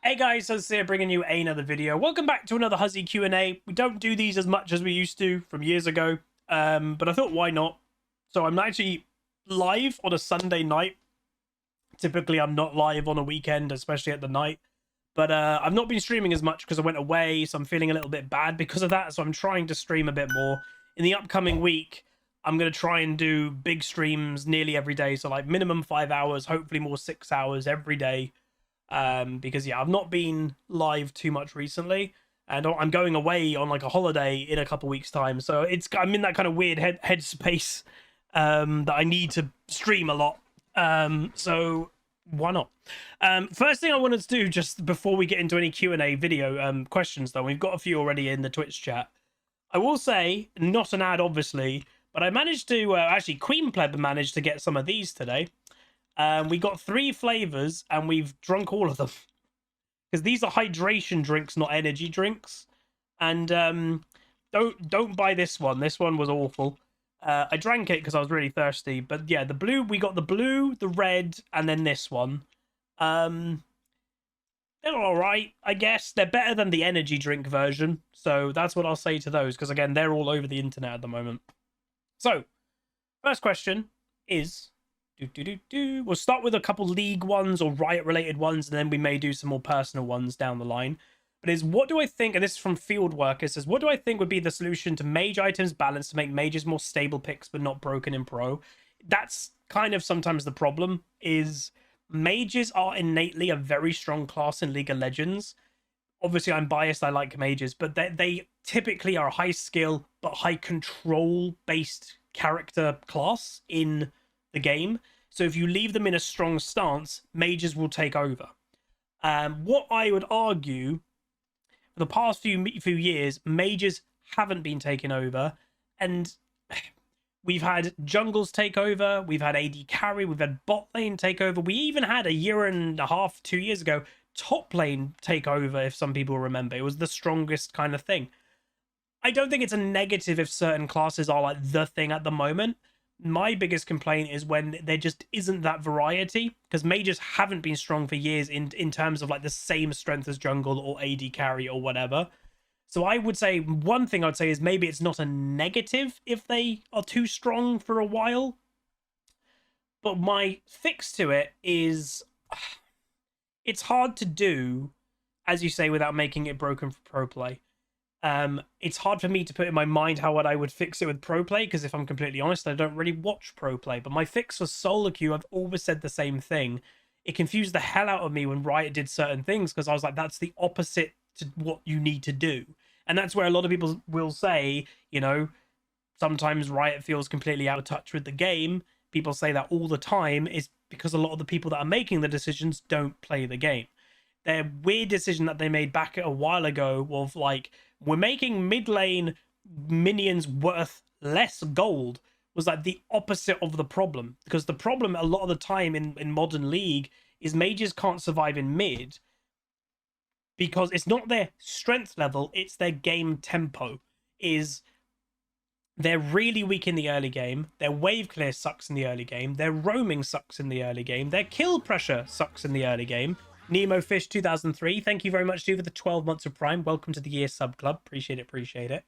Hey guys, Huzzy here bringing you another video. Welcome back to another Huzzy Q&A. We don't do these as much as we used to from years ago, but I thought why not? So I'm actually live on a Sunday night. Typically I'm not live on a weekend, especially at the night. But I've not been streaming as much because I went away, so I'm feeling a little bit bad because of that. So I'm trying to stream a bit more. In the upcoming week, I'm going to try and do big streams nearly every day. So like minimum 5 hours, hopefully more 6 hours every day. Because yeah, I've not been live too much recently, and I'm going away on like a holiday in a couple weeks time, so I'm in that kind of weird headspace that I need to stream a lot. So why not? First thing I wanted to do, just before we get into any Q&A video questions though, we've got a few already in the Twitch chat. I will say, not an ad obviously, but I managed to actually Queen Pleb managed to get some of these today. We got 3 flavors and we've drunk all of them because these are hydration drinks, not energy drinks. And don't buy this one. This one was awful. I drank it because I was really thirsty. But yeah, the blue, we got the blue, the red, and then this one. They're all right, I guess. They're better than the energy drink version. So that's what I'll say to those, because again, they're all over the internet at the moment. So, first question is... We'll start with a couple league ones or riot related ones, and then we may do some more personal ones down the line. But is what do I think, and this is from Field Worker, says, what do I think would be the solution to mage items balance to make mages more stable picks but not broken in pro? That's kind of sometimes the problem, is mages are innately a very strong class in League of Legends. Obviously I'm biased, I like mages, but they typically are a high skill but high control based character class in the game. So if you leave them in a strong stance, mages will take over. What I would argue, for the past few years, mages haven't been taken over, and we've had jungles take over, we've had AD carry, we've had bot lane take over, we even had a year and a half, 2 years ago, top lane take over, if some people remember. It was the strongest kind of thing. I don't think it's a negative if certain classes are like the thing at the moment. My biggest complaint is when there just isn't that variety, because mages haven't been strong for years in terms of like the same strength as jungle or AD carry or whatever. So I would say one thing I'd say is maybe it's not a negative if they are too strong for a while. But my fix to it is it's hard to do, as you say, without making it broken for pro play. It's hard for me to put in my mind how I would fix it with pro play, because if I'm completely honest, I don't really watch pro play. But my fix for solo queue, I've always said the same thing. It confused the hell out of me when Riot did certain things, because I was like, that's the opposite to what you need to do. And that's where a lot of people will say, you know, sometimes Riot feels completely out of touch with the game. People say that all the time, is because a lot of the people that are making the decisions don't play the game. Their weird decision that they made back a while ago of like, we're making mid lane minions worth less gold, was like the opposite of the problem. Because the problem a lot of the time in modern League is mages can't survive in mid because it's not their strength level, it's their game tempo. Is they're really weak in the early game, their wave clear sucks in the early game, their roaming sucks in the early game, their kill pressure sucks in the early game. Nemo Fish 2003, thank you very much to you for the 12 months of Prime. Welcome to the year sub club. Appreciate it.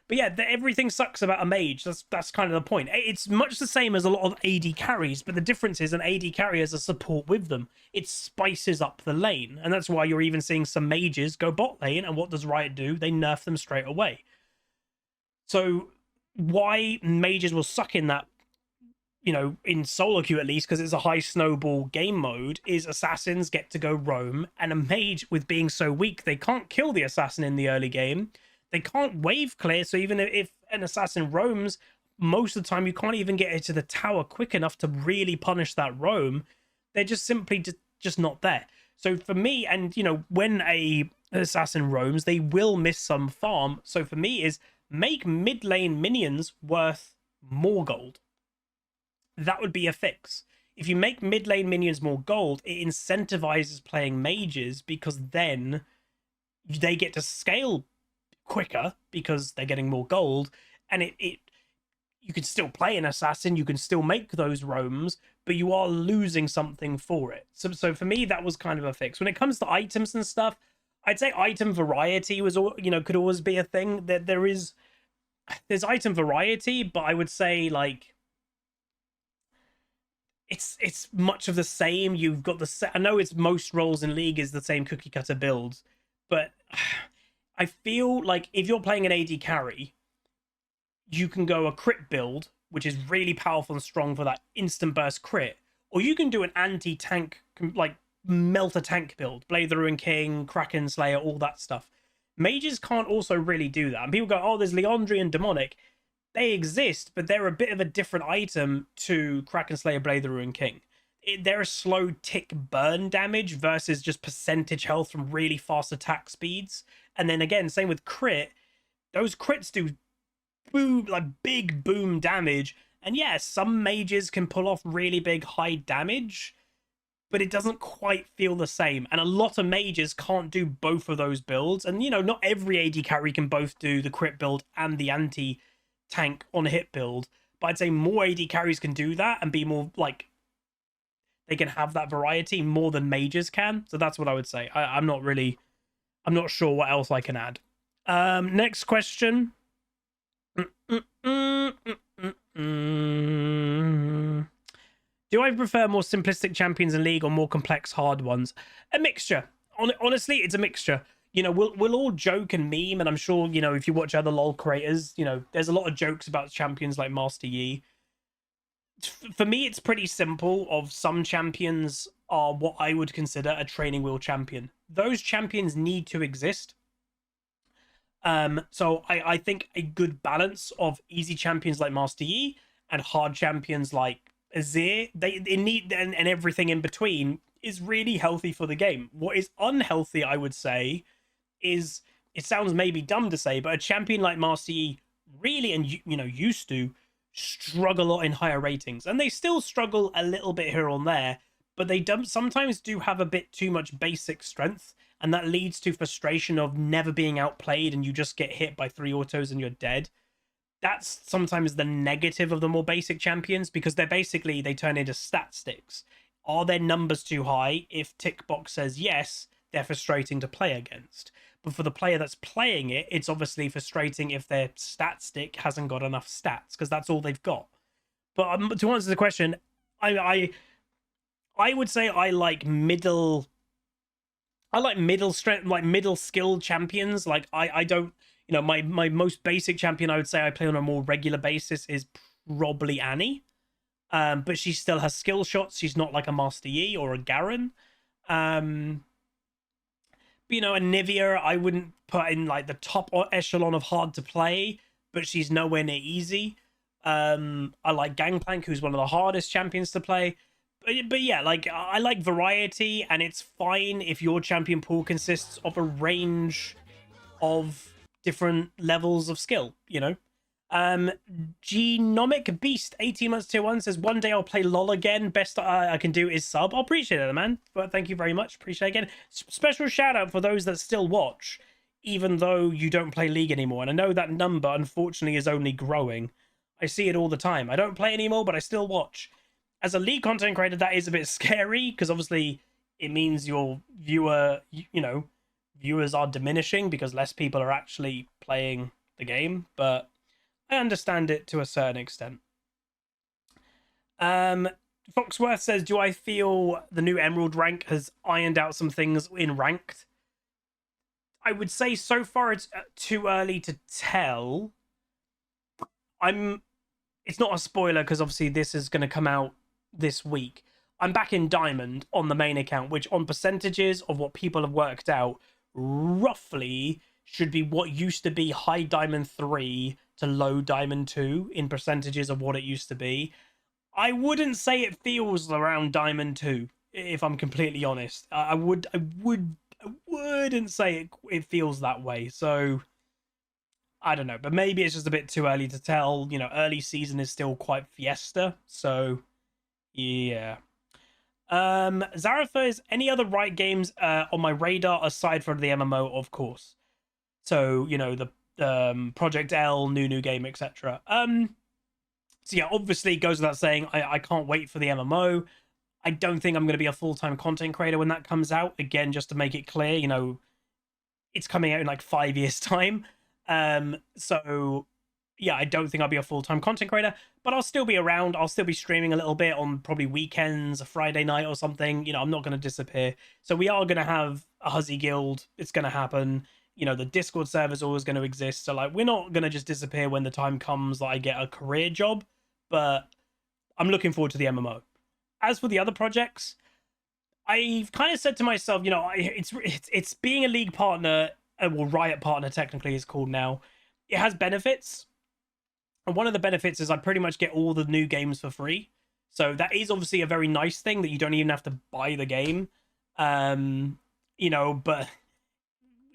But yeah, everything sucks about a mage. That's kind of the point. It's much the same as a lot of AD carries, but the difference is an AD carry has a support with them. It spices up the lane, and that's why you're even seeing some mages go bot lane, and what does Riot do? They nerf them straight away. So why mages will suck in that, you know, in solo queue at least, because it's a high snowball game mode, is assassins get to go roam, and a mage, with being so weak, they can't kill the assassin in the early game. They can't wave clear, so even if an assassin roams, most of the time you can't even get it to the tower quick enough to really punish that roam. They're just simply just not there. So for me, and you know, when an assassin roams, they will miss some farm. So for me is make mid lane minions worth more gold. That would be a fix. If you make mid lane minions more gold, it incentivizes playing mages, because then they get to scale quicker because they're getting more gold, and it you can still play an assassin, you can still make those roams, but you are losing something for it. So for me, that was kind of a fix. When it comes to items and stuff, I'd say item variety was, could always be a thing. That there's item variety, but I would say like it's much of the same. You've got I know it's most roles in League is the same cookie cutter builds, but I feel like if you're playing an AD carry, you can go a crit build, which is really powerful and strong for that instant burst crit, or you can do an anti-tank, like melt a tank build, Blade the Ruin King, Kraken Slayer, all that stuff. Mages can't also really do that. And people go, oh, there's Leandri and Demonic. They exist, but they're a bit of a different item to Kraken Slayer, Blade the Ruin King. They're a slow tick burn damage versus just percentage health from really fast attack speeds. And then again, same with crit. Those crits do boom, like big boom damage. And yeah, some mages can pull off really big high damage, but it doesn't quite feel the same. And a lot of mages can't do both of those builds. And, not every AD carry can both do the crit build and the anti-tank on a hit build. But I'd say more AD carries can do that and be more, like, they can have that variety more than mages can. So that's what I would say. I'm not sure what else I can add. Next question. Do I prefer more simplistic champions in League or more complex hard ones? A mixture. Honestly, it's a mixture. We'll all joke and meme, and I'm sure, if you watch other LoL creators, there's a lot of jokes about champions like Master Yi. For me, it's pretty simple. Of some champions are what I would consider a training wheel champion. Those champions need to exist. So I think a good balance of easy champions like Master Yi and hard champions like Azir, they need, and everything in between is really healthy for the game. What is unhealthy, I would say, is, it sounds maybe dumb to say, but a champion like Master Yi really, and used to struggle a lot in higher ratings, and they still struggle a little bit here or there, but they sometimes do have a bit too much basic strength, and that leads to frustration of never being outplayed, and you just get hit by 3 autos and you're dead. That's sometimes the negative of the more basic champions, because they turn into stat sticks. Are their numbers too high? If tick box says yes, they're frustrating to play against. But for the player that's playing it, it's obviously frustrating if their stat stick hasn't got enough stats, because that's all they've got. But to answer the question, I would say I like middle strength, like middle skill champions. Like I don't, my most basic champion I would say I play on a more regular basis is probably Annie. But she still has skill shots. She's not like a Master Yi or a Garen. But, a Nivea I wouldn't put in like the top echelon of hard to play, but she's nowhere near easy. I like Gangplank, who's one of the hardest champions to play. But yeah, like I like variety, and it's fine if your champion pool consists of a range of different levels of skill, Genomic Beast 18 months tier 1 says, one day I'll play LOL again. Best I can do is sub. I appreciate it, man. But thank you very much. Appreciate it again. Special shout out for those that still watch, even though you don't play League anymore. And I know that number, unfortunately, is only growing. I see it all the time. I don't play anymore, but I still watch. As a League content creator, that is a bit scary, because obviously it means your viewers are diminishing because less people are actually playing the game. But I understand it to a certain extent. Foxworth says, do I feel the new Emerald rank has ironed out some things in ranked? I would say so far it's too early to tell. It's not a spoiler because obviously this is going to come out this week. I'm back in Diamond on the main account, which on percentages of what people have worked out, roughly should be what used to be high Diamond 3 to low Diamond 2 in percentages of what it used to be. I wouldn't say it feels around Diamond 2, if I'm completely honest. I wouldn't say it feels that way. So I don't know, but maybe it's just a bit too early to tell. Early season is still quite fiesta, so yeah. Zaratha, is any other Riot games on my radar aside from the MMO, of course? So the Project L, new game, etc. So yeah, obviously it goes without saying, I can't wait for the MMO. I don't think I'm going to be a full-time content creator when that comes out. Again, just to make it clear, you know, it's coming out in like 5 years' time. So yeah, I don't think I'll be a full-time content creator, but I'll still be around. I'll still be streaming a little bit on probably weekends, a Friday night or something. You know, I'm not going to disappear. So we are going to have a Huzzy Guild. It's going to happen. You know, the Discord server is always going to exist. So like, we're not going to just disappear when the time comes that I get a career job, but I'm looking forward to the MMO. As for the other projects, I've kind of said to myself, you know, it's being a league partner, well, Riot partner technically is called now. It has benefits, and one of the benefits is I pretty much get all the new games for free. So that is obviously a very nice thing that you don't even have to buy the game. You know, but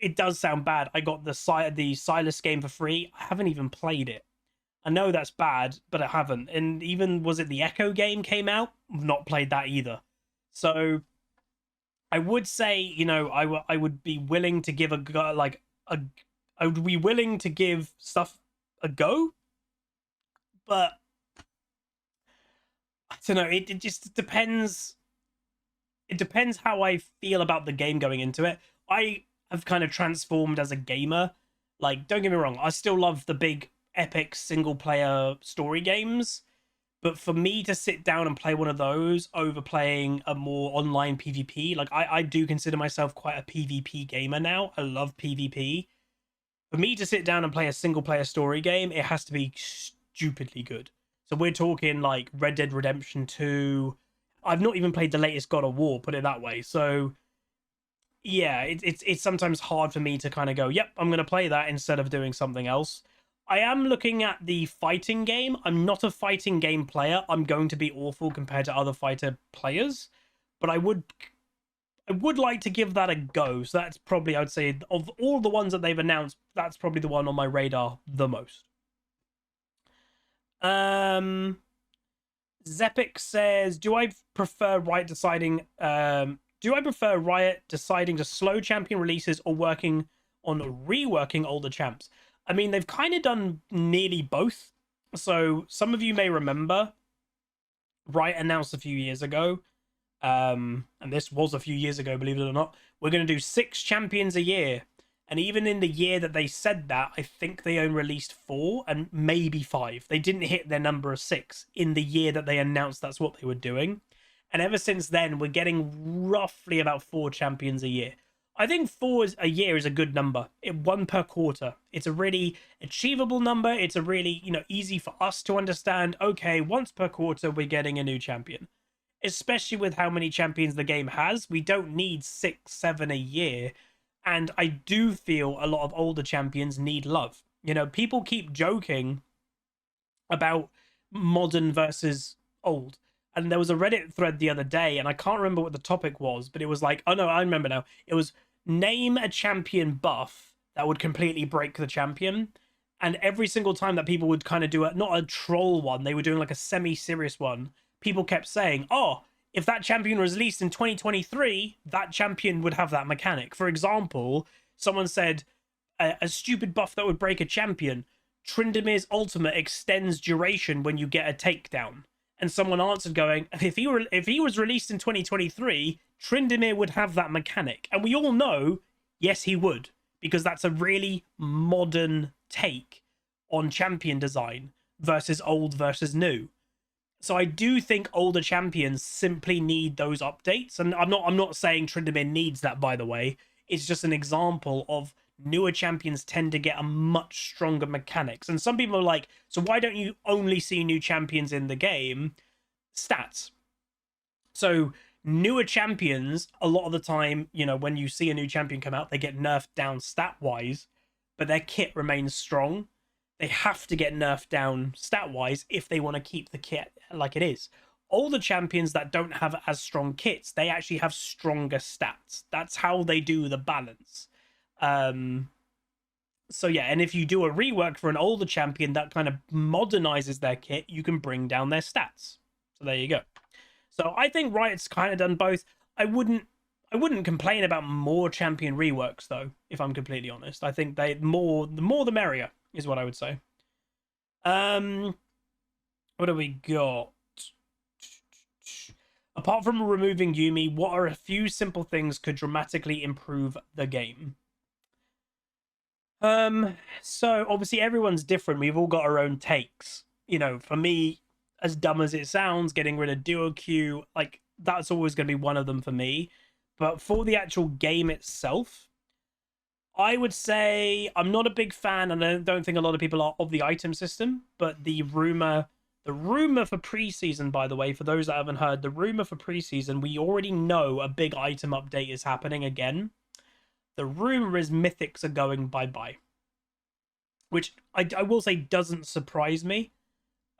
it does sound bad. I got the Silas game for free. I haven't even played it. I know that's bad, but I haven't. And even, was it the Echo game came out? I've not played that either. So I would say, you know, I would be willing to give I would be willing to give stuff a go, but I don't know. It just depends. It depends how I feel about the game going into it. I have kind of transformed as a gamer. Like, don't get me wrong, I still love the big epic single player story games, but for me to sit down and play one of those over playing a more online PvP, like I do consider myself quite a PvP gamer now. I love PvP. For me to sit down and play a single player story game, it has to be stupidly good. So we're talking like Red Dead Redemption 2. I've not even played the latest God of War, put it that way. So yeah, it's sometimes hard for me to kind of go, yep, I'm going to play that instead of doing something else. I am looking at the fighting game. I'm not a fighting game player. I'm going to be awful compared to other fighter players, but I would like to give that a go. So that's probably, I'd say, of all the ones that they've announced, that's probably the one on my radar the most. Zepic says, do I prefer Riot deciding to slow champion releases or working on reworking older champs? I mean, they've kind of done nearly both. So some of you may remember Riot announced a few years ago, and this was a few years ago, believe it or not, we're going to do 6 champions a year. And even in the year that they said that, I think they only released 4 and maybe 5. They didn't hit their number of 6 in the year that they announced that's what they were doing. And ever since then, we're getting roughly about 4 champions a year. I think 4 a year is a good number. 1 per quarter. It's a really achievable number. It's a really, you know, easy for us to understand. Okay, once per quarter, we're getting a new champion. Especially with how many champions the game has. We don't need 6, 7 a year. And I do feel a lot of older champions need love. You know, people keep joking about modern versus old. And there was a Reddit thread the other day, and I can't remember what the topic was, but it was like, oh no, I remember now. It was, name a champion buff that would completely break the champion. And every single time that people would kind of do not a troll one, they were doing like a semi-serious one, people kept saying, oh, if that champion was released in 2023, that champion would have that mechanic. For example, someone said a stupid buff that would break a champion. Tryndamere's ultimate extends duration when you get a takedown. And someone answered going, if he was released in 2023, Tryndamere would have that mechanic. And we all know, yes, he would. Because that's a really modern take on champion design versus old versus new. So I do think older champions simply need those updates. And I'm not saying Tryndamere needs that, by the way. It's just an example of newer champions tend to get a much stronger mechanics. And some people are like, so why don't you only see new champions in the game? Stats. So newer champions, a lot of the time, you know, when you see a new champion come out, they get nerfed down stat-wise, but their kit remains strong. They have to get nerfed down stat-wise if they want to keep the kit like it is. Older champions that don't have as strong kits, they actually have stronger stats. That's how they do the balance. So yeah, and if you do a rework for an older champion that kind of modernizes their kit, you can bring down their stats. So there you go. So I think Riot's kind of done both. I wouldn't complain about more champion reworks though, if I'm completely honest. I think the more the merrier is what I would say. What do we got? Apart from removing Yumi, what are a few simple things could dramatically improve the game? So obviously everyone's different. We've all got our own takes. You know, for me, as dumb as it sounds, getting rid of duo queue, like that's always going to be one of them for me. But for the actual game itself, I would say I'm not a big fan, and I don't think a lot of people are, of the item system. But the rumor for preseason, by the way, for those that haven't heard, the rumor for preseason, we already know a big item update is happening again. The rumor is mythics are going bye-bye, which I will say doesn't surprise me.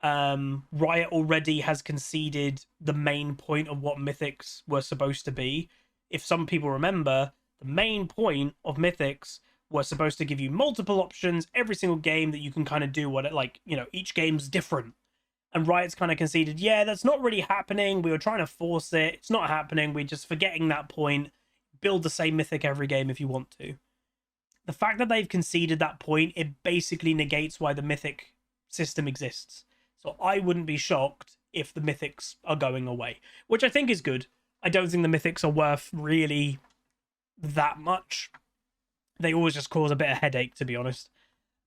Riot already has conceded the main point of what mythics were supposed to be. If some people remember, the main point of mythics was supposed to give you multiple options every single game that you can kind of do what it, like, you know, each game's different. And Riot's kind of conceded, yeah, that's not really happening. We were trying to force it. It's not happening. We're just forgetting that point. Build the same mythic every game if you want to. The fact that they've conceded that point, it basically negates why the mythic system exists. So I wouldn't be shocked if the mythics are going away, which I think is good. I don't think the mythics are worth really that much. They always just cause a bit of headache, to be honest.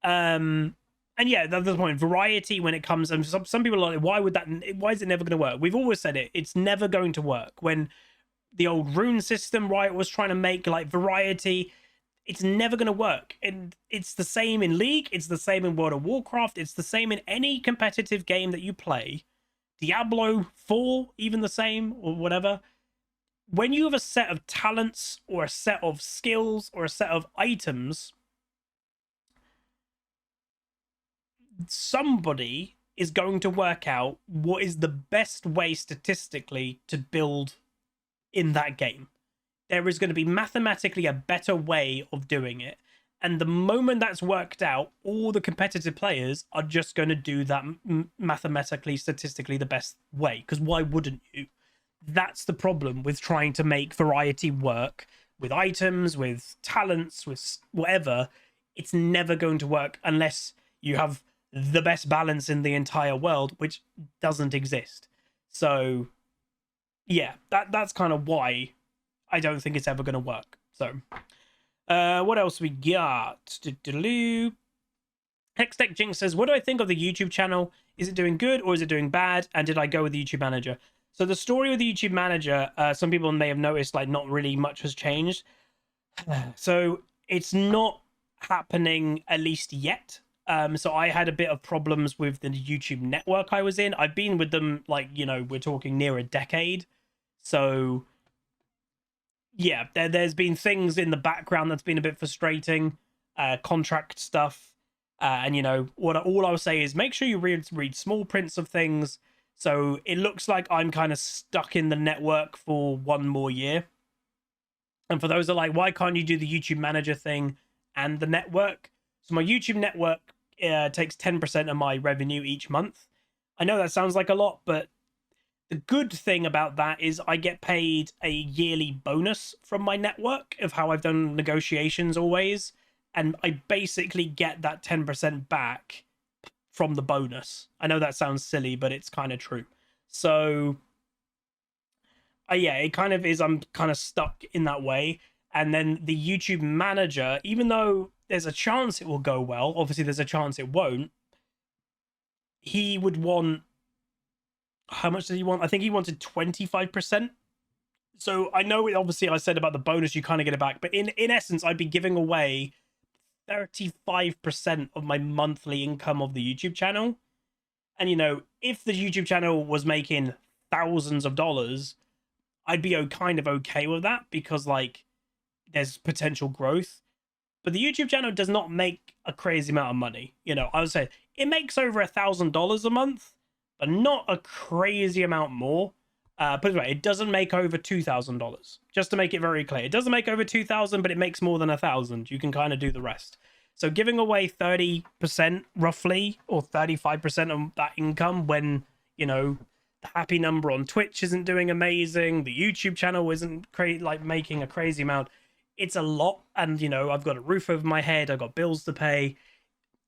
And yeah, that's the point. Variety when it comes, and some people are like, why is it never going to work? We've always said it. It's never going to work. When the old rune system, Riot was trying to make like variety, it's never going to work. And it's the same in League, it's the same in World of Warcraft, it's the same in any competitive game that you play. Diablo 4, even the same, or whatever. When you have a set of talents or a set of skills or a set of items, somebody is going to work out what is the best way statistically to build in that game. There is going to be mathematically a better way of doing it. And the moment that's worked out, all the competitive players are just going to do that mathematically, statistically the best way. Because why wouldn't you? That's the problem with trying to make variety work with items, with talents, with whatever. It's never going to work unless you have the best balance in the entire world, which doesn't exist. So yeah, that's kind of why I don't think it's ever going to work. So what else we got? Hextech Jinx says, what do I think of the YouTube channel? Is it doing good or is it doing bad? And did I go with the YouTube manager? So the story with the YouTube manager, some people may have noticed like not really much has changed. So it's not happening, at least yet. So I had a bit of problems with the YouTube network I was in. I've been with them, like, you know, we're talking near a decade. So yeah, there's been things in the background that's been a bit frustrating, contract stuff. And, you know, all I would say is make sure you read small prints of things. So it looks like I'm kind of stuck in the network for one more year. And for those that are like, why can't you do the YouTube manager thing and the network? So my YouTube network takes 10% of my revenue each month. I know that sounds like a lot, but the good thing about that is I get paid a yearly bonus from my network of how I've done negotiations always. And I basically get that 10% back from the bonus. I know that sounds silly, but it's kind of true. So yeah, it kind of is. I'm kind of stuck in that way. And then the YouTube manager, even though there's a chance it will go well, obviously there's a chance it won't. He would want, how much did he want? I think he wanted 25%. So I know, obviously I said about the bonus, you kind of get it back, but in essence, I'd be giving away 35% of my monthly income of the YouTube channel. And, you know, if the YouTube channel was making thousands of dollars, I'd be kind of okay with that because, like, there's potential growth. But the YouTube channel does not make a crazy amount of money. You know, I would say it makes over $1,000 a month, but not a crazy amount more. But right, it doesn't make over $2,000. Just to make it very clear, it doesn't make over 2,000, but it makes more than 1,000. You can kind of do the rest. So giving away 30% roughly, or 35% of that income when, you know, the happy number on Twitch isn't doing amazing, the YouTube channel isn't like making a crazy amount. It's a lot, and, you know, I've got a roof over my head, I've got bills to pay.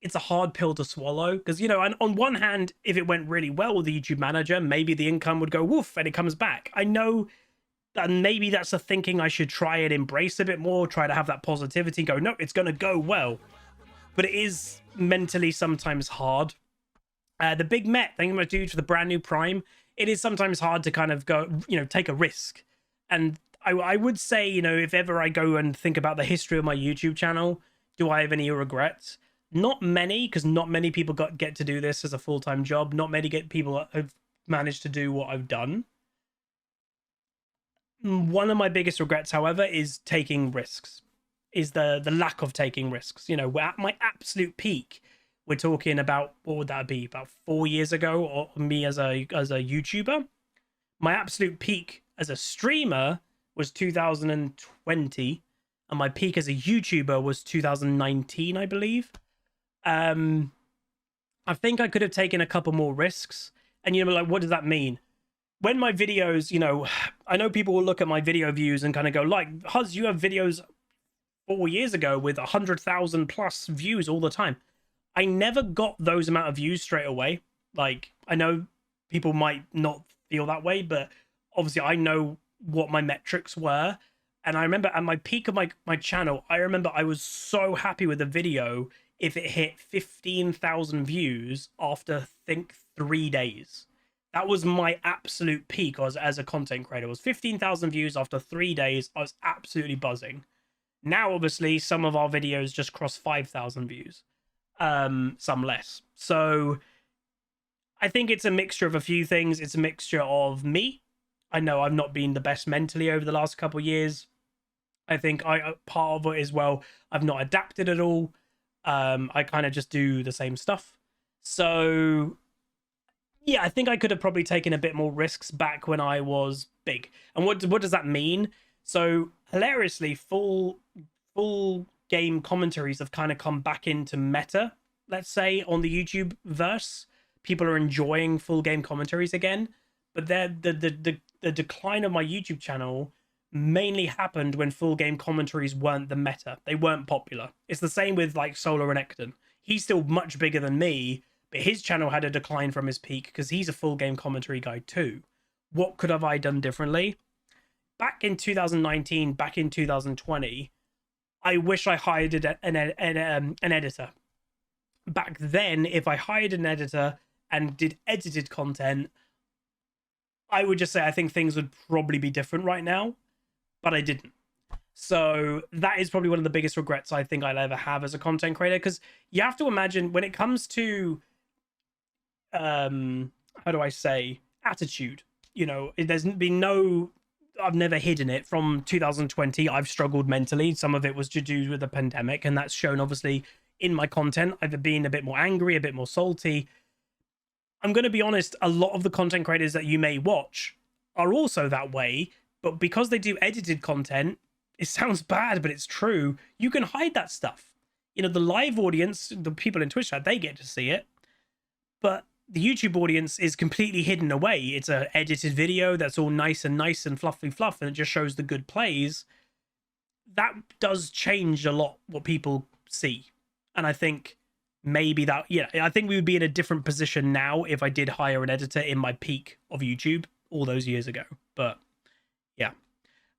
it's a hard pill to swallow because, you know, and on one hand, if it went really well with the YouTube manager, maybe the income would go woof and it comes back. I know that maybe that's the thinking I should try and embrace a bit more, try to have that positivity, go, no, it's going to go well. But it is mentally sometimes hard. The Big Met, thank you much, dude, for the brand new Prime. It is sometimes hard to kind of go, you know, take a risk. And I would say, you know, if ever I go and think about the history of my YouTube channel, do I have any regrets? Not many, because not many people get to do this as a full-time job. Not many people have managed to do what I've done. One of my biggest regrets, however, is taking risks. Is the lack of taking risks. You know, at my absolute peak, we're talking about, what would that be? About 4 years ago, or me as a YouTuber. My absolute peak as a streamer was 2020, and my peak as a YouTuber was 2019, I believe. I think I could have taken a couple more risks. And, you know, like, what does that mean? When my videos, you know, I know people will look at my video views and kind of go, like, Huz, you have videos 4 years ago with 100,000 plus views all the time. I never got those amount of views straight away. Like, I know people might not feel that way, but obviously I know what my metrics were. And I remember at my peak of my channel, I remember I was so happy with the video if it hit 15,000 views after, I think, 3 days. That was my absolute peak as a content creator. It was 15,000 views after 3 days. I was absolutely buzzing. Now, obviously, some of our videos just cross 5,000 views. Some less. So I think it's a mixture of a few things. It's a mixture of me. I know I've not been the best mentally over the last couple of years. I think part of it as well, I've not adapted at all. I kind of just do the same stuff. So yeah, I think I could have probably taken a bit more risks back when I was big. And what does that mean? So hilariously, full game commentaries have kind of come back into meta, let's say, on the YouTube verse. People are enjoying full game commentaries again, but the decline of my YouTube channel mainly happened when full game commentaries weren't the meta. They weren't popular. It's the same with like Solar and Ecton. He's still much bigger than me, but his channel had a decline from his peak because he's a full game commentary guy too. What could have I done differently? Back in 2019, back in 2020, I wish I hired an editor. Back then, if I hired an editor and did edited content, I would just say I think things would probably be different right now, but I didn't. So that is probably one of the biggest regrets I think I'll ever have as a content creator, because you have to imagine when it comes to, how do I say, attitude, you know, there's been no, I've never hidden it. From 2020, I've struggled mentally. Some of it was to do with the pandemic, and that's shown obviously in my content. I've been a bit more angry, a bit more salty. I'm going to be honest, a lot of the content creators that you may watch are also that way, but because they do edited content, it sounds bad, but it's true. You can hide that stuff. You know, the live audience, the people in Twitch chat, they get to see it, but the YouTube audience is completely hidden away. It's an edited video that's all nice and fluffy fluff, and it just shows the good plays. That does change a lot what people see. And I think maybe that, yeah, I think we would be in a different position now if I did hire an editor in my peak of YouTube all those years ago. But yeah.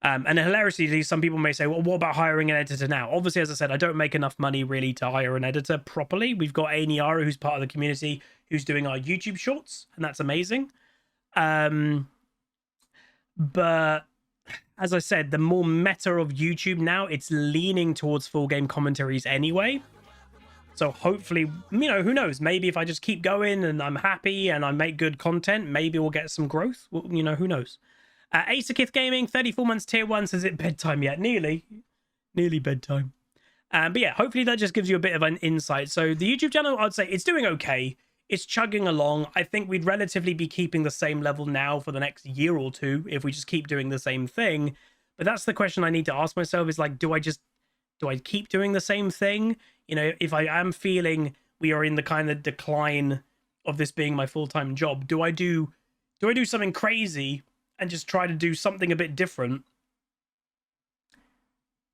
And hilariously, some people may say, well, what about hiring an editor now? Obviously, as I said, I don't make enough money really to hire an editor properly. We've got Aniara, who's part of the community, who's doing our YouTube shorts, and that's amazing. But as I said, the more meta of YouTube now, it's leaning towards full game commentaries anyway. So hopefully, you know, who knows? Maybe if I just keep going and I'm happy and I make good content, maybe we'll get some growth. Well, you know, who knows? Asakith Gaming, 34 months tier 1, says it bedtime yet. Nearly bedtime. But yeah, hopefully that just gives you a bit of an insight. So the YouTube channel, I'd say it's doing okay. It's chugging along. I think we'd relatively be keeping the same level now for the next year or two if we just keep doing the same thing. But that's the question I need to ask myself, is like, do I keep doing the same thing? You know, if I am feeling we are in the kind of decline of this being my full-time job, do I do something crazy and just try to do something a bit different?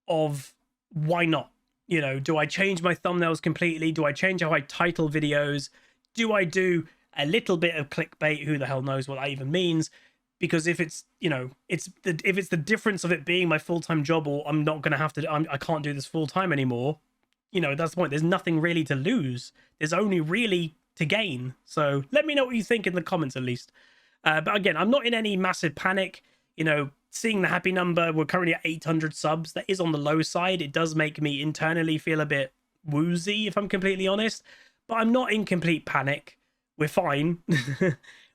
Of why not? You know, do I change my thumbnails completely? Do I change how I title videos? Do I do a little bit of clickbait? Who the hell knows what that even means? Because if it's, you know, if it's the difference of it being my full-time job, or I'm not going to have to, I can't do this full-time anymore, you know, that's the point. There's nothing really to lose. There's only really to gain. So let me know what you think in the comments, at least. But again, I'm not in any massive panic. You know, seeing the happy number, we're currently at 800 subs. That is on the low side. It does make me internally feel a bit woozy, if I'm completely honest. But I'm not in complete panic. We're fine.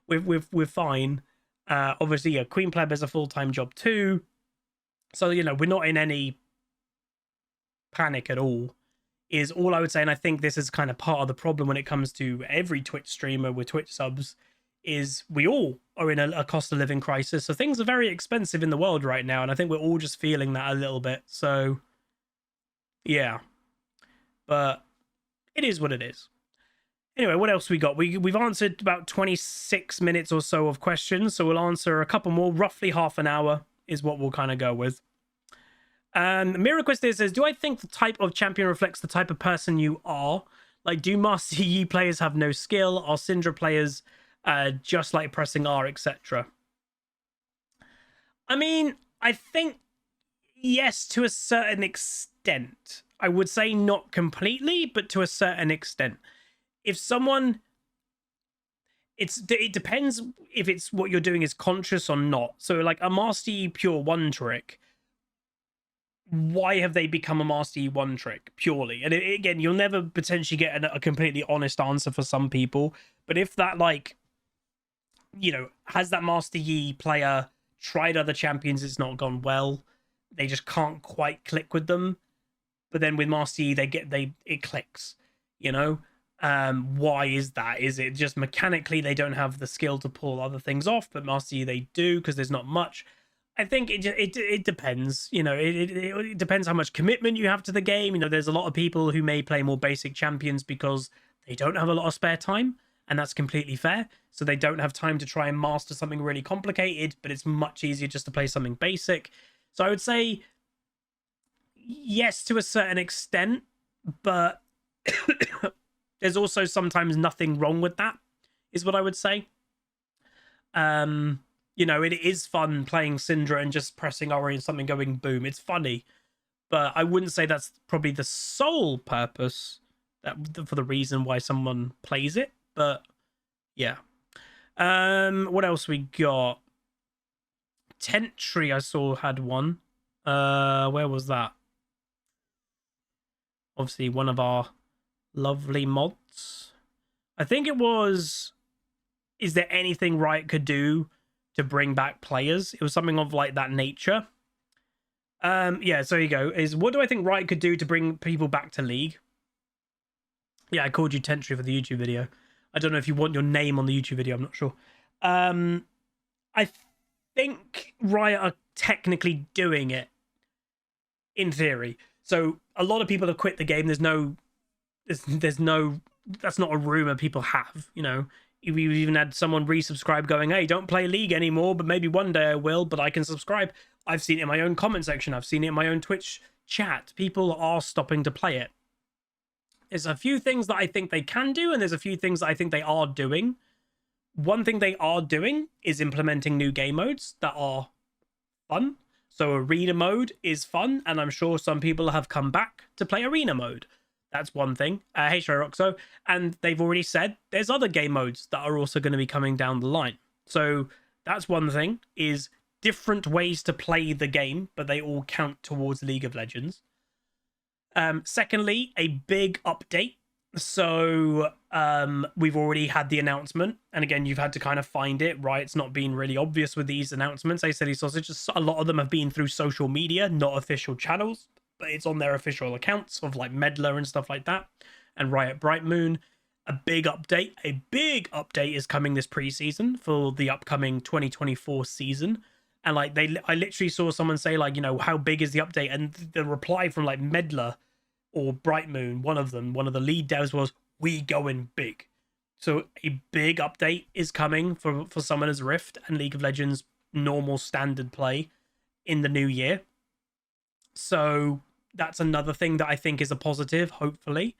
we're fine. Obviously, yeah, Queen Pleb is a full-time job too. So, you know, we're not in any panic at all, is all I would say. And I think this is kind of part of the problem when it comes to every Twitch streamer with Twitch subs, is we all are in a cost of living crisis. So things are very expensive in the world right now. And I think we're all just feeling that a little bit. So, yeah. But it is what it is. Anyway, what else we got? We've answered about 26 minutes or so of questions, so we'll answer a couple more. Roughly half an hour is what we'll kind of go with. MiraQuest says, do I think the type of champion reflects the type of person you are? Like, do Master Yi players have no skill? Are Syndra players just like pressing R, etc.? I mean, I think yes, to a certain extent. I would say not completely, but to a certain extent. If someone, it depends if it's what you're doing is conscious or not. So like a Master Yi pure one trick, why have they become a Master Yi one trick purely? And again, you'll never potentially get a completely honest answer for some people. But if that, like, you know, has that Master Yi player tried other champions, it's not gone well, they just can't quite click with them. But then with Master Yi, it clicks, you know? Why is that? Is it just mechanically they don't have the skill to pull other things off, but Master Yi they do because there's not much? I think it depends. You know, it depends how much commitment you have to the game. You know, there's a lot of people who may play more basic champions because they don't have a lot of spare time, and that's completely fair. So they don't have time to try and master something really complicated, but it's much easier just to play something basic. So I would say yes to a certain extent, but there's also sometimes nothing wrong with that, is what I would say. You know, it is fun playing Syndra and just pressing R and something going boom. It's funny, but I wouldn't say that's probably the sole purpose for the reason why someone plays it. But yeah. What else we got? Tentry I saw had one. Where was that? Obviously one of our lovely mods. I think it was, is there anything Riot could do to bring back players? It was something of like that nature. Yeah, so here you go. Is what do I think Riot could do to bring people back to League? Yeah, I called you Tentry for the YouTube video. I don't know if you want your name on the YouTube video. I'm not sure. I think Riot are technically doing it in theory. So a lot of people have quit the game. There's no, that's not a rumor people have, you know. We've even had someone resubscribe going, hey, don't play League anymore, but maybe one day I will, but I can subscribe. I've seen it in my own comment section. I've seen it in my own Twitch chat. People are stopping to play it. There's a few things that I think they can do, and there's a few things that I think they are doing. One thing they are doing is implementing new game modes that are fun. So arena mode is fun, and I'm sure some people have come back to play arena mode. That's one thing. Hey, Roxo. And they've already said there's other game modes that are also going to be coming down the line. So that's one thing, is different ways to play the game, but they all count towards League of Legends. Secondly, a big update. So we've already had the announcement. And again, you've had to kind of find it, right? It's not been really obvious with these announcements. Hey, Silly Sausage, a lot of them have been through social media, not official channels. But it's on their official accounts of like Meddler and stuff like that, and Riot Bright Moon. A big update is coming this preseason for the upcoming 2024 season. And like I literally saw someone say, like, you know, how big is the update? And the reply from like Meddler or Bright Moon, one of the lead devs was, we going big. So a big update is coming for Summoner's Rift and League of Legends normal standard play in the new year. So that's another thing that I think is a positive, hopefully.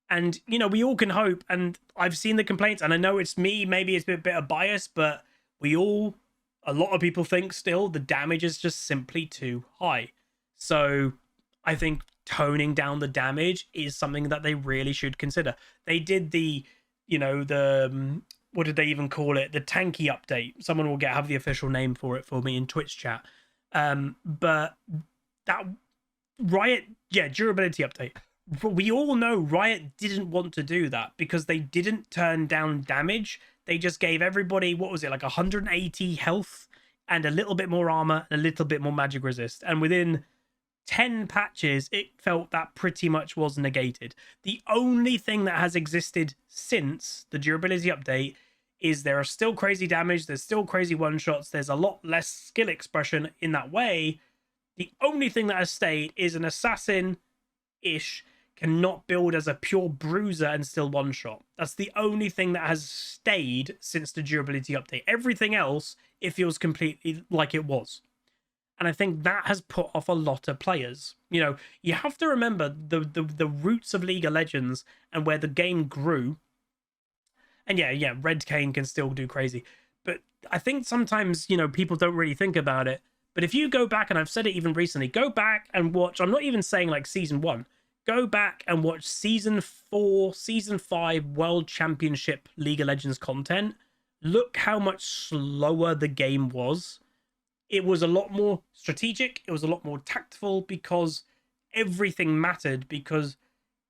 And, you know, we all can hope. And I've seen the complaints, and I know it's me, maybe it's a bit of bias, but a lot of people think still the damage is just simply too high. So I think toning down the damage is something that they really should consider. They did the, you know, the, what did they even call it? The tanky update. Someone will have the official name for it for me in Twitch chat. But that Riot, yeah, durability update. We all know Riot didn't want to do that because they didn't turn down damage. They just gave everybody, what was it, like 180 health and a little bit more armor and a little bit more magic resist. And within 10 patches, it felt that pretty much was negated. The only thing that has existed since the durability update is there are still crazy damage, there's still crazy one-shots, there's a lot less skill expression in that way. The only thing that has stayed is an assassin-ish cannot build as a pure bruiser and still one-shot. That's the only thing that has stayed since the durability update. Everything else, it feels completely like it was. And I think that has put off a lot of players. You know, you have to remember the roots of League of Legends and where the game grew. And yeah, Red Cane can still do crazy. But I think sometimes, you know, people don't really think about it. But if you go back, and I've said it even recently, go back and watch, I'm not even saying like season 1. Go back and watch season 4, season 5 World Championship League of Legends content. Look how much slower the game was. It was a lot more strategic. It was a lot more tactful because everything mattered, because,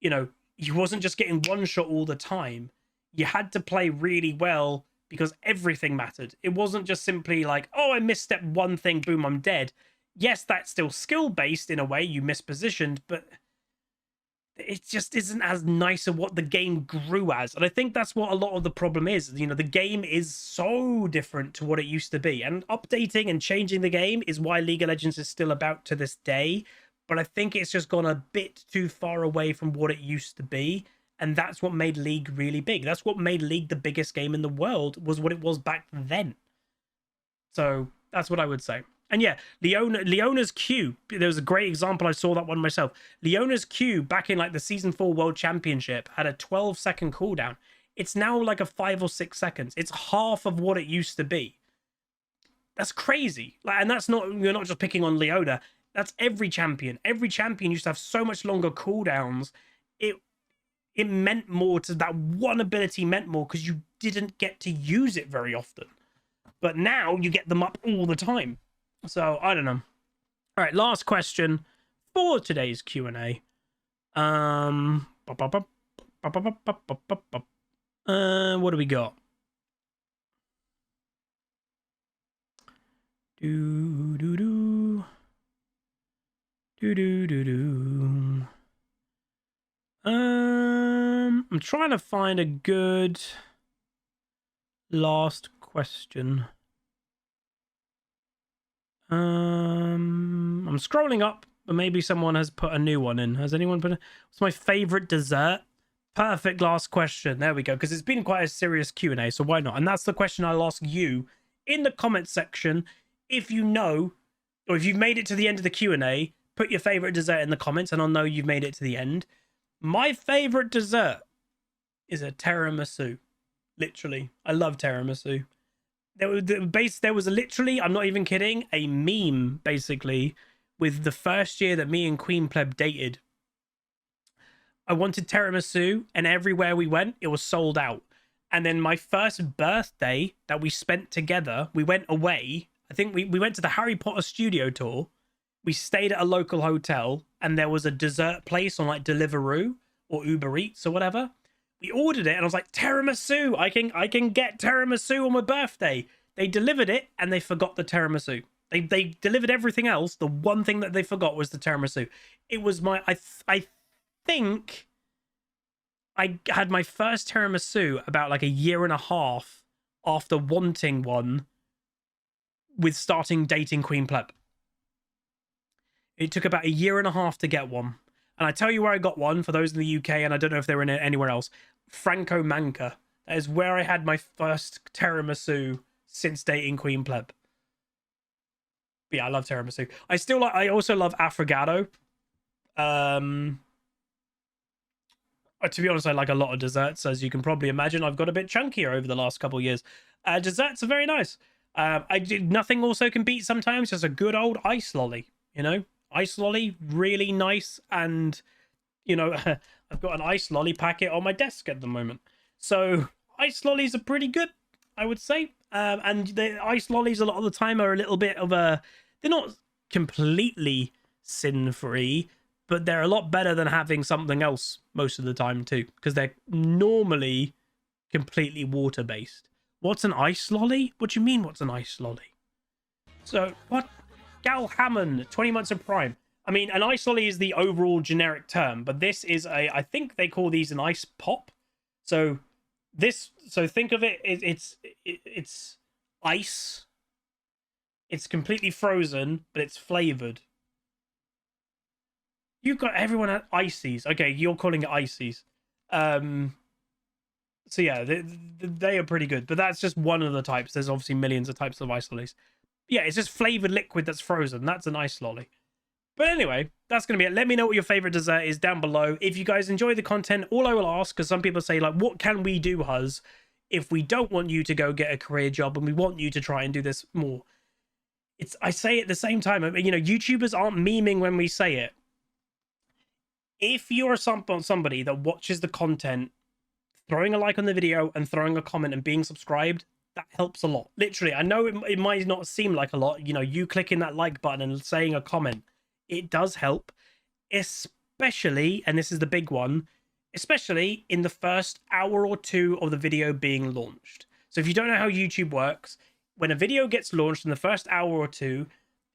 you know, you wasn't just getting one shot all the time. You had to play really well because everything mattered. It wasn't just simply like, oh, I misstepped one thing, boom, I'm dead. Yes, that's still skill-based in a way. You mispositioned, but it just isn't as nice of what the game grew as. And I think that's what a lot of the problem is. You know, the game is so different to what it used to be. And updating and changing the game is why League of Legends is still about to this day. But I think it's just gone a bit too far away from what it used to be. And that's what made League really big. That's what made League the biggest game in the world, was what it was back then. So that's what I would say. And yeah, Leona's Q, there was a great example. I saw that one myself. Leona's Q back in like the season 4 World Championship had a 12-second cooldown. It's now like a 5 or 6 seconds. It's half of what it used to be. That's crazy. Like, and that's not, you're not just picking on Leona. That's every champion. Every champion used to have so much longer cooldowns. It meant more to that one ability, meant more because you didn't get to use it very often. But now you get them up all the time. So, I don't know. All right, last question for today's Q&A. What do we got? I'm trying to find a good last question. I'm scrolling up, but maybe someone has put a new one in. Has anyone put what's my favorite dessert? Perfect last question. There we go, because it's been quite a serious Q&A, so why not? And that's the question I'll ask you in the comments section. If you know, or if you've made it to the end of the Q&A, put your favorite dessert in the comments and I'll know you've made it to the end. My favorite dessert is a tiramisu. Literally, I love tiramisu. There was literally, I'm not even kidding, a meme basically with the first year that me and Queen Pleb dated. I wanted tiramisu, and everywhere we went, it was sold out. And then my first birthday that we spent together, we went away. I think we went to the Harry Potter studio tour. We stayed at a local hotel, and there was a dessert place on like Deliveroo or Uber Eats or whatever. We ordered it, and I was like, tiramisu! I can get tiramisu on my birthday. They delivered it, and they forgot the tiramisu. They delivered everything else. The one thing that they forgot was the tiramisu. It was my... I think I had my first tiramisu about like a year and a half after wanting one with starting dating Queen Pleb. It took about a year and a half to get one. And I tell you where I got one, for those in the UK, and I don't know if they were in anywhere else. Franco Manca. That is where I had my first tiramisu since dating Queen Pleb. But yeah, I love tiramisu. I also love affogato. To be honest, I like a lot of desserts, as you can probably imagine. I've got a bit chunkier over the last couple of years. Desserts are very nice. I did nothing also can beat sometimes just a good old ice lolly. You know, ice lolly, really nice. And you know, I've got an ice lolly packet on my desk at the moment, so ice lollies are pretty good, I would say. And the ice lollies a lot of the time are a little bit of a, they're not completely sin free, but they're a lot better than having something else most of the time too, because they're normally completely water based. What's an ice lolly? What do you mean, what's an ice lolly? So, what? Gal Hammond, 20 months of Prime. I mean, an ice lolly is the overall generic term, but this is a, I think they call these an ice pop. So, so think of it, it's ice. It's completely frozen, but it's flavored. You've got everyone at ices. Okay, you're calling it ices. So yeah, they are pretty good, but that's just one of the types. There's obviously millions of types of ice lollies. Yeah, it's just flavored liquid that's frozen. That's an ice lolly. But anyway, that's going to be it. Let me know what your favorite dessert is down below. If you guys enjoy the content, all I will ask, because some people say, like, what can we do, Huz, if we don't want you to go get a career job and we want you to try and do this more? I say at the same time, you know, YouTubers aren't memeing when we say it. If you're somebody that watches the content, throwing a like on the video and throwing a comment and being subscribed, that helps a lot. Literally, I know it might not seem like a lot. You know, you clicking that like button and saying a comment, it does help, especially, and this is the big one, especially in the first hour or two of the video being launched. So if you don't know how YouTube works, when a video gets launched in the first hour or two,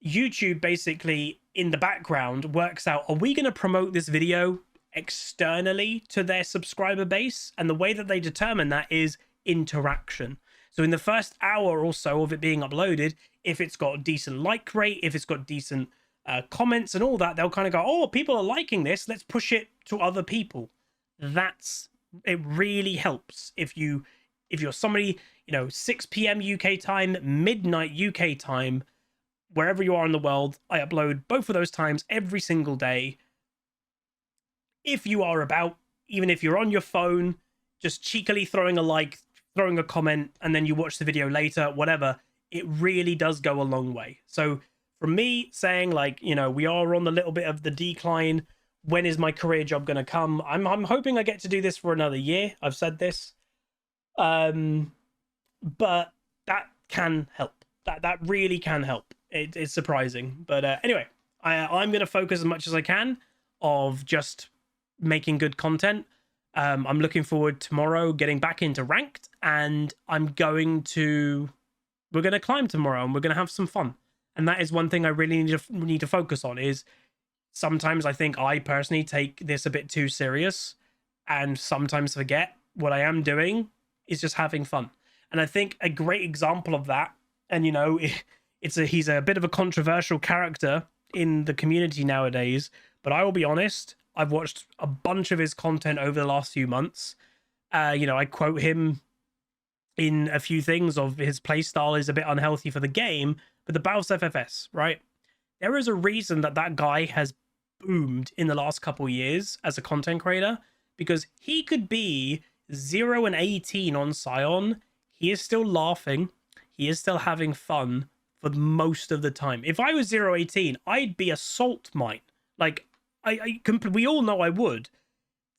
YouTube basically in the background works out, are we going to promote this video externally to their subscriber base? And the way that they determine that is interaction. So in the first hour or so of it being uploaded, if it's got a decent like rate, if it's got decent comments and all that, they'll kind of go, oh, people are liking this, let's push it to other people. It really helps if you're somebody, you know, 6 p.m. UK time, midnight UK time, wherever you are in the world. I upload both of those times every single day. If you are about, even if you're on your phone, just cheekily throwing a like, throwing a comment, and then you watch the video later, whatever, it really does go a long way. So from me saying, like, you know, we are on the little bit of the decline, when is my career job going to come? I'm hoping I get to do this for another year. I've said this. But that can help. That really can help. It's surprising. But anyway, I'm going to focus as much as I can of just making good content. I'm looking forward tomorrow getting back into ranked, and we're going to climb tomorrow and we're going to have some fun. And that is one thing I really need to focus on. Is sometimes I think I personally take this a bit too serious and sometimes forget what I am doing is just having fun. And I think a great example of that, and you know, he's a bit of a controversial character in the community nowadays, but I will be honest, I've watched a bunch of his content over the last few months. You know, I quote him in a few things of his playstyle is a bit unhealthy for the game, but the Battles FFS, right? There is a reason that guy has boomed in the last couple of years as a content creator, because he could be 0 and 18 on Scion. He is still laughing. He is still having fun for most of the time. If I was 0-18, I'd be a salt mine. Like, we all know I would.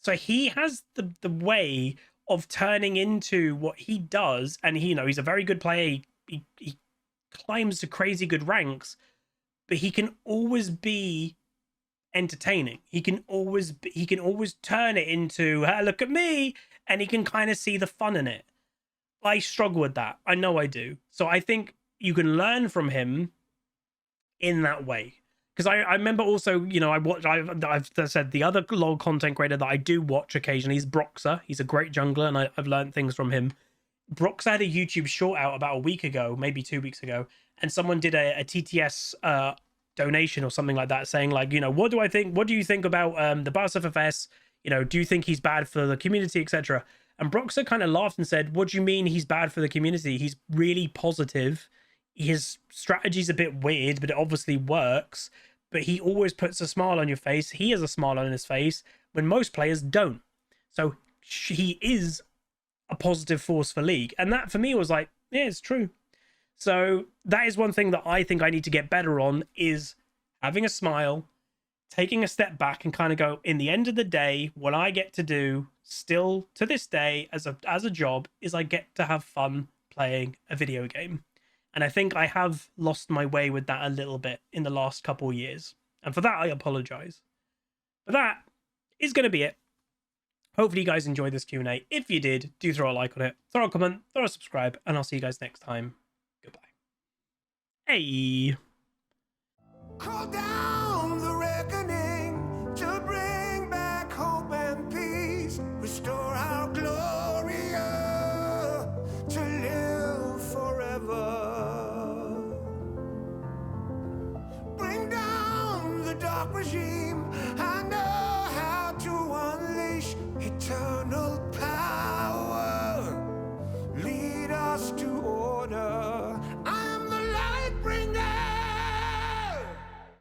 So he has the way of turning into what he does, and he, you know, he's a very good player. He climbs to crazy good ranks, but he can always be entertaining. He can always turn it into, hey, look at me, and he can kind of see the fun in it. I struggle with that. I know I do. So I think you can learn from him in that way. Because I remember also, you know, I've said the other LoL content creator that I do watch occasionally is Broxer. He's a great jungler, and I've learned things from him. Broxer had a YouTube short out about a week ago, maybe 2 weeks ago, and someone did a TTS donation or something like that, saying, like, you know, what do you think about the Battles FFS? You know, do you think he's bad for the community, etc.? And Broxer kind of laughed and said, what do you mean he's bad for the community? He's really positive. His strategy's a bit weird, but it obviously works. but he always puts a smile on your face. He has a smile on his face when most players don't. So he is a positive force for League. And that for me was like, yeah, it's true. So that is one thing that I think I need to get better on, is having a smile, taking a step back and kind of go, in the end of the day, what I get to do still to this day as a job is I get to have fun playing a video game. And I think I have lost my way with that a little bit in the last couple of years. And for that, I apologize. But that is going to be it. Hopefully you guys enjoyed this Q&A. If you did, do throw a like on it, throw a comment, throw a subscribe, and I'll see you guys next time. Goodbye. Hey. Call down the reckoning to bring back hope and peace. Restore our glory to live forever. Bring down the dark regime.